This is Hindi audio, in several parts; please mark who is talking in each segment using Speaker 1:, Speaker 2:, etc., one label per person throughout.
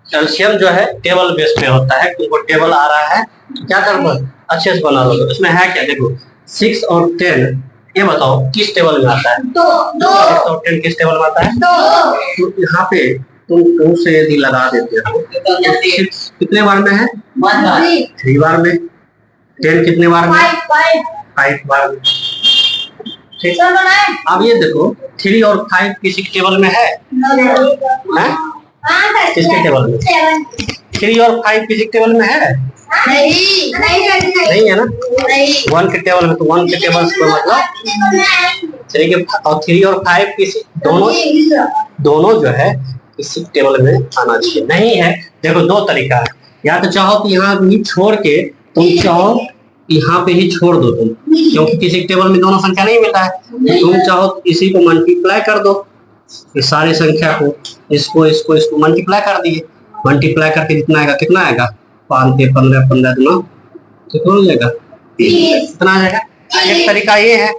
Speaker 1: एलसीएम जो है टेबल बेस पे होता है। तुमको टेबल आ रहा है क्या करना, अच्छे से बना लो। इसमें है क्या, देखो 6 और 10, ये बताओ किस टेबल में आता है? 6 और 10 किस टेबल में आता है? तो यहाँ पे तुम 2 से यदि लगा देते हो, 6 कितने बार में है? 3 बार में। 10 कितने बार में? 5 बार में। ठीक, अब ये देखो 3 और 5 किसी टेबल में है? किसके टेबल में? 3 और 5 किसी टेबल में है? नहीं है ना। 1 के टेबल में, तो 1 के टेबल से मतलब 3 के और 3 और 5 किसी दोनों जो है किसी टेबल में आना चाहिए। नहीं है, देखो 2 तरीका है। या तो चाहो कि यहाँ भी छोड़ के तुम चाहो यहाँ पे ही छोड़ दो तुम, क्योंकि किसी टेबल में दोनों संख्या नहीं मिलता है। तुम चाहो इसी को मल्टीप्लाई कर दो, इस सारी संख्या को, इसको मल्टीप्लाई कर दिए। मल्टीप्लाई करके जितना आएगा, कितना आएगा? 5 के 15, 15 दूना कितना हो जाएगा? 30। कितना आ जाएगा? एक तरीका ये है।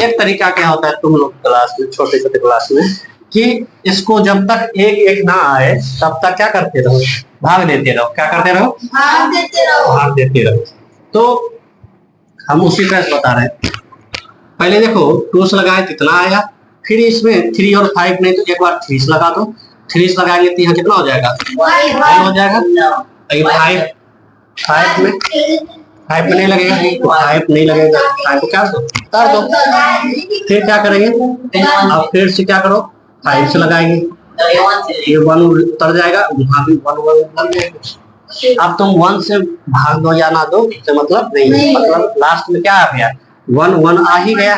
Speaker 1: एक तरीका क्या होता है तुम लोग क्लास में, छोटे छोटे क्लास में, कि इसको जब तक एक एक ना आए तब तक क्या करते रहो? भाग देते रहो। क्या करते रहो? भाग देते रहो। तो हम उसी तरह से बता रहे हैं। पहले देखो 2 से लगाए कितना आया, फिर इसमें 3 और 5 नहीं तो एक बार 3 से लगा दो। 3 से लगाएंगे तो यहाँ कितना हो जाएगा? 1 हो जाएगा। 5 में नहीं लगेगा, तो 5 नहीं लगेगा, 5 को क्या कर दो। फिर क्या करेंगे? अब फिर से क्या करो, 5 से लगाएंगे, ये 1 उतर जाएगा, वहां भी 1 अब तुम 1 से भाग दो या ना दो तो मतलब नहीं, मतलब लास्ट में क्या आ गया? 1 आ ही गया।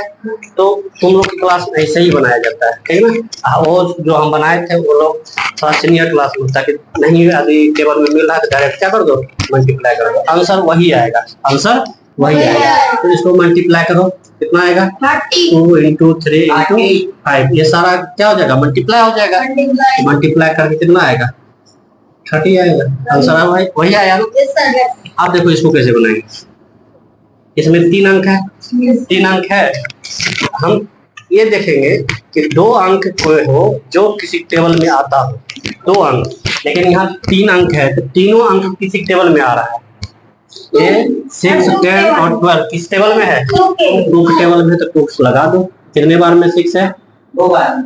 Speaker 1: तो तुम लोग की क्लास में ऐसे ही बनाया जाता है, ठीक है ना। वो जो हम बनाए थे वो लोग थोड़ा सीनियर क्लास में, ताकि नहीं अभी टेबल में मिल रहा है तो डायरेक्ट क्या कर दो, मल्टीप्लाई कर दो, आंसर वही आएगा। आंसर वही आएगा। तो इसको मल्टीप्लाई करो, कितना आएगा? 2 इंटू 3 इंटू 5, ये सारा क्या हो जाएगा? मल्टीप्लाई हो जाएगा। मल्टीप्लाई करके कितना आएगा? 30 आएगा। आंसर वही आया ना। आप देखो इसको कैसे बनाएंगे। इसमें 3 अंक है, 3 अंक है। हम ये देखेंगे कि 2 अंक कोई हो जो किसी टेबल में आता हो, 2 अंक, लेकिन यहाँ 3 अंक है तो तीनों अंक किसी टेबल में आ रहा है। ये 6, 10 और 12 किस टेबल में है? 2 के टेबल में, तो 2 लगा दो। कितने बार में 6 है? 2 बार।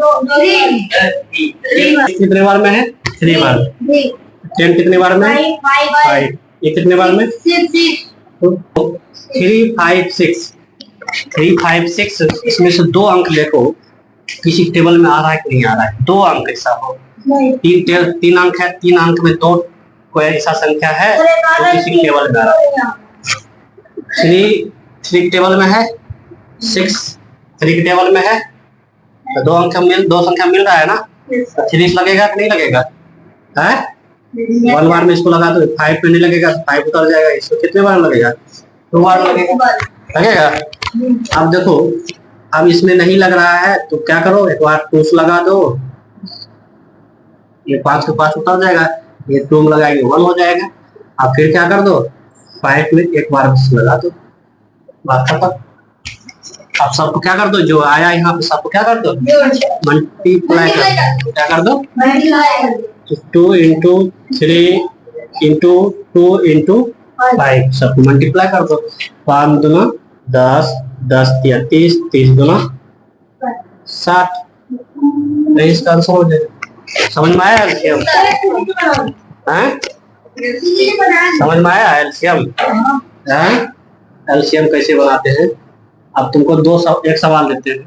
Speaker 1: 3 कितने बार में है? 3 बार। 10 कितने बार में? 5। ये कितने बार में? 6। 3, 5, 6। 3, 5, 6। इसमें से 2 अंक देखो किसी टेबल में आ रहा है कि नहीं आ रहा है? 2 अंक ऐसा हो, 3 अंक है, 3 अंक में 2 कोई ऐसा संख्या है जो किसी टेबल में आ रहा है। 3 टेबल में है, 6 3 के टेबल में है, तो 2 संख्या मिल रहा है ना। 3 लगेगा कि नहीं लगेगा? है 1 बार में इसको लगा दो, 5 में नहीं लगेगा, 5 उतर जाएगा। इसको कितने बार लगेगा? 2 बार लगेगा। अब देखो, अब इसमें नहीं लग रहा है तो क्या करो, एक बार 2 से लगा दो, ये 5 के 5 उतर जाएगा, ये 2 में लगाएंगे 1 हो जाएगा। अब फिर क्या कर दो, 5 में एक बार लगा दो, बात खत्म। अब सबको क्या कर दो, जो आया यहाँ पे सबको क्या कर दो, मल्टीप्लाई कर दो। क्या कर दो? 2 इंटू 3 इंटू 2 इंटू 5, सबको मल्टीप्लाई कर दो। 5 दूना 10, 10 तिया 30, 30 दूना 60। इसका आंसर हो जाएगा। समझ में आया एलसीएम? समझ में आया एलसीएम? एलसीएम कैसे बनाते हैं? अब तुमको एक सवाल देते हैं,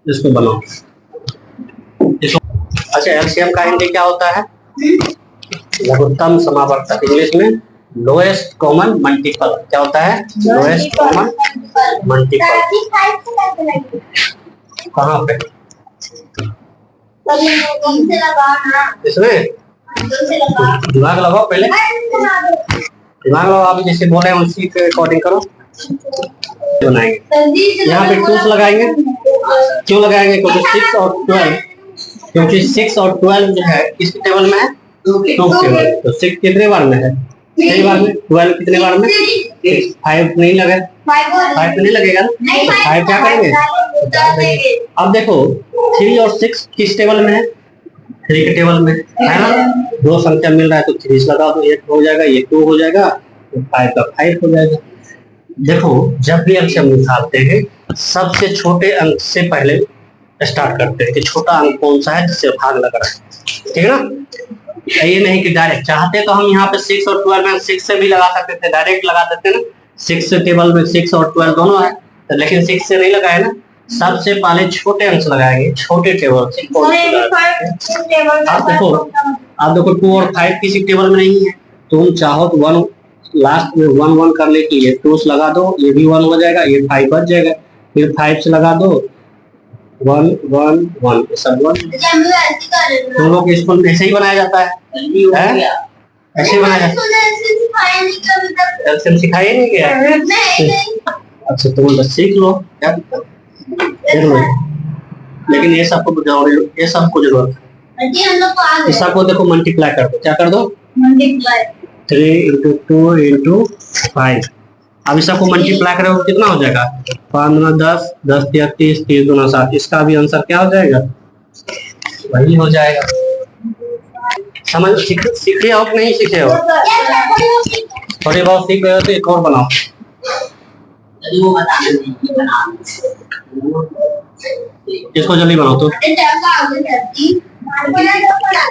Speaker 1: इसको बनाओ। अच्छा, एलसीएम का हिंदी क्या होता है? लघुत्तम समावर्तक, इंग्लिश में लोएस्ट कॉमन मल्टीपल। क्या होता है? Lowest common multiple. कहाँ पे? इसमें दिमाग लगाओ, पहले दिमाग लगाओ। आप जैसे बोले उसी के अकॉर्डिंग करो, बनाएंगे। यहाँ पे 2 लगाएंगे, क्यों लगाएंगे? क्योंकि 6 और 12, क्योंकि 6 और 12 जो है किस टेबल में है? 2 टेबल। तो 6 कितने बार में है? 3 बार में। 12 कितने बार में? 5 नहीं लगे, 5 पे नहीं लगेगा ना, तो 5 क्या करेंगे? अब देखो 3 और 6 किस टेबल में है? 3 के टेबल में है ना। दो संख्या मिल रहा है तो 3 लगा दो, 1 हो जाएगा, ये 2 हो जाएगा, तो 5 का 5 हो जाएगा। देखो जब भी अंक हम निकालते हैं सबसे छोटे अंक से पहले स्टार्ट करते हैं कि छोटा अंक कौन सा है जिससे भाग लग रहा है, ठीक है ना। ये नहीं कि डायरेक्ट चाहते तो हम यहाँ पे 6 और 12 में 6 से भी लगा सकते थे, डायरेक्ट लगा सकते ना। 6 टेबल में 6 और 12 दोनों है, तो लेकिन 6 से नहीं लगाए ना, सबसे पहले छोटे अंक लगाएंगे, छोटे टेबल से। आप देखो 2 और 5 किसी टेबल में नहीं है, तुम चाहो तो 1 लास्ट में 1 1 कर ले कि ये 2 लगा दो, ये भी 1 हो जाएगा, ये 5 बच जाएगा, फिर 5 से लगा दो 1 1 1 सब 1। तुम लोग स्कूल में ऐसे ही बनाया जाता है? ऐसे ही बनाया जाता है। एलसीएम सिखाया नहीं गया? अच्छा तुम बस सीख लो क्या, लेकिन ये सबको जरूरत है। इस सबको देखो मल्टीप्लाई कर दो, क्या कर दो? 3 इंटू 2 इंटू 5। अब इस सबको मल्टीप्लाई करोगे कितना हो जाएगा? 5 दूना 10, 10 या 30, 30 दूना 60। इसका भी आंसर क्या हो जाएगा? वही हो जाएगा। समझ सीखे हो कि नहीं सीखे हो? थोड़ी बहुत सीख गए हो तो एक और बनाओ। इसको जल्दी बनाओ तो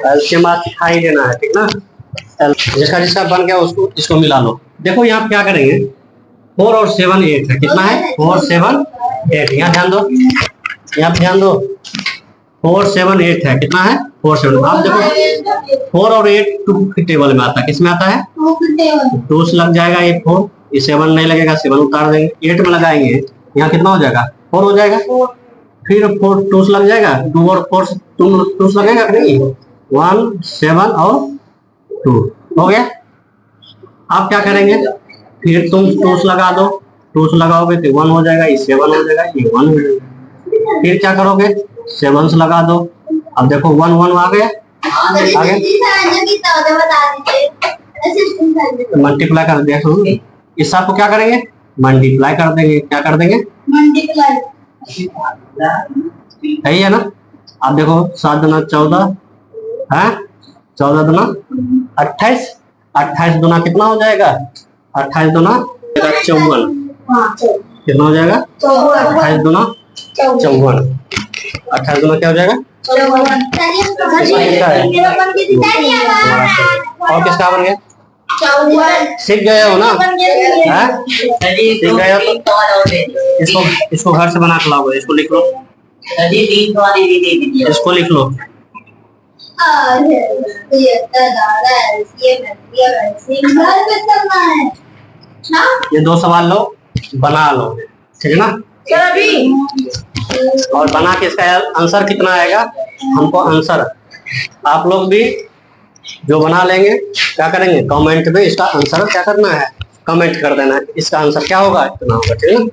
Speaker 1: एलसीएम सिखाई देना है, ठीक ना। जिसका जिसका बन गया उसको इसको मिला लो। देखो यहाँ क्या करेंगे, 4 और 7 8 है, कितना है? 4 7 8। यहाँ ध्यान दो, यहाँ ध्यान दो, 4 7 8 है, कितना है? 4 7। आप देखो 4 और 8 2 के टेबल में आता है, किस में आता है? 2 से लग जाएगा, ये 4, ये 7 नहीं लगेगा, 7 उतार देंगे, 8 में लगाएंगे, यहाँ कितना हो जाएगा? 4 हो जाएगा। फिर 4 2 से लग जाएगा, 2 और 4 से 2 से लगेगा कि नहीं? 1 7 और 2 हो गया। आप क्या करेंगे, फिर तुम 2 से लगा दो, 2 से लगाओगे तो 1 हो जाएगा, ये 7 हो जाएगा, ये 1 हो जाएगा। फिर क्या करोगे, 7 से लगा दो, अब देखो 1 1 आ गया, मल्टीप्लाई कर देखो। इस सबको क्या करेंगे? मल्टीप्लाई कर देंगे। क्या कर देंगे? सही है ना। अब देखो 7 दूना 14 है, 14 दूना 28, 28 दूना कितना हो जाएगा? 28 दूना 54, कितना हो जाएगा? 28 दूना 54, 28 दूना क्या हो जाएगा? और किसका बन गया? सीख गए हो ना? सीख गए हो तो इसको घर से बना के लाओ, इसको लिख लो, इसको लिख लो। ये 2 सवाल लो, बना लो, ठीक है ना। और बना के इसका आंसर कितना आएगा हमको आंसर आप लोग भी जो बना लेंगे क्या करेंगे, कमेंट में इसका आंसर क्या करना है, कमेंट कर देना है, इसका आंसर क्या होगा, इतना होगा, ठीक है।